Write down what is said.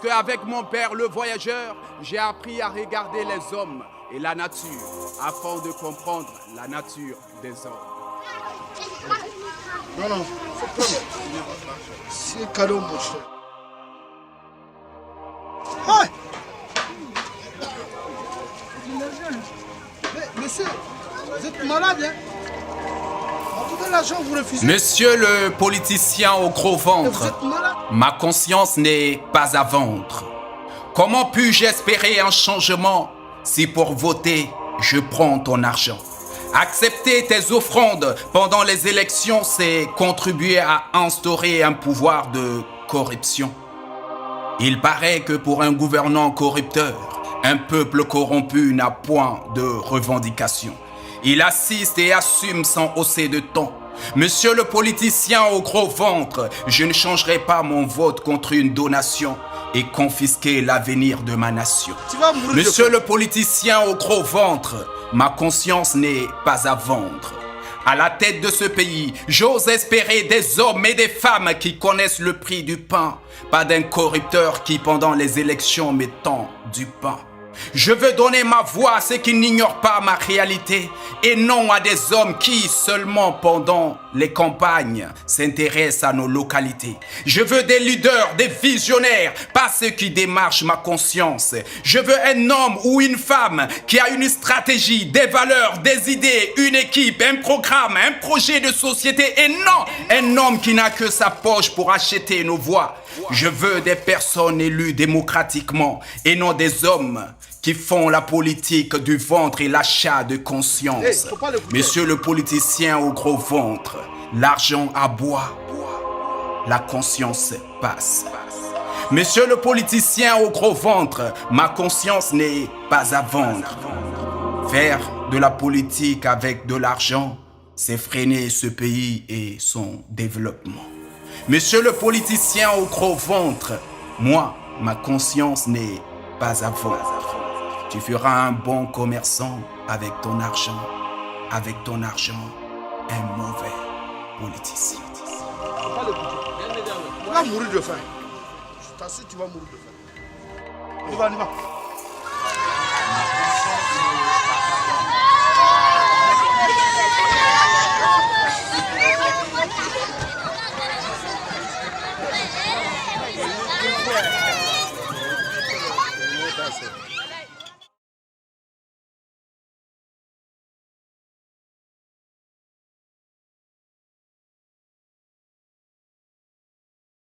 qu'avec mon père, le voyageur, j'ai appris à regarder les hommes et la nature afin de comprendre la nature des hommes. Non, non, c'est cadeau, mon cher. Hey! Mais, monsieur, vous êtes malade, hein? En tout cas, l'argent, vous refusez. Monsieur le politicien au gros ventre, Vous êtes malade. ma conscience n'est pas à vendre. Comment puis-je espérer un changement si pour voter, je prends ton argent? Accepter tes offrandes pendant les élections, c'est contribuer à instaurer un pouvoir de corruption. Il paraît que pour un gouvernant corrupteur, un peuple corrompu n'a point de revendication. Il assiste et assume sans hausser de ton. Monsieur le politicien au gros ventre, je ne changerai pas mon vote contre une donation et confisquer l'avenir de ma nation. Monsieur le politicien au gros ventre, ma conscience n'est pas à vendre. À la tête de ce pays, j'ose espérer des hommes et des femmes qui connaissent le prix du pain, pas d'un corrupteur qui pendant les élections me tend du pain. Je veux donner ma voix à ceux qui n'ignorent pas ma réalité et non à des hommes qui, seulement pendant les campagnes, s'intéressent à nos localités. Je veux des leaders, des visionnaires, pas ceux qui démarchent ma conscience. Je veux un homme ou une femme qui a une stratégie, des valeurs, des idées, une équipe, un programme, un projet de société et non un homme qui n'a que sa poche pour acheter nos voix. Je veux des personnes élues démocratiquement et non des hommes qui font la politique du ventre et l'achat de conscience. Monsieur le politicien au gros ventre, l'argent aboie, la conscience passe. Monsieur le politicien au gros ventre, ma conscience n'est pas à vendre. Faire de la politique avec de l'argent, c'est freiner ce pays et son développement. Monsieur le politicien au gros ventre, moi, ma conscience n'est pas à vendre. Tu feras un bon commerçant avec ton argent. Avec ton argent, un mauvais politicien. Tu vas mourir de faim. Je t'assure, tu vas mourir de faim. On y va, on y va.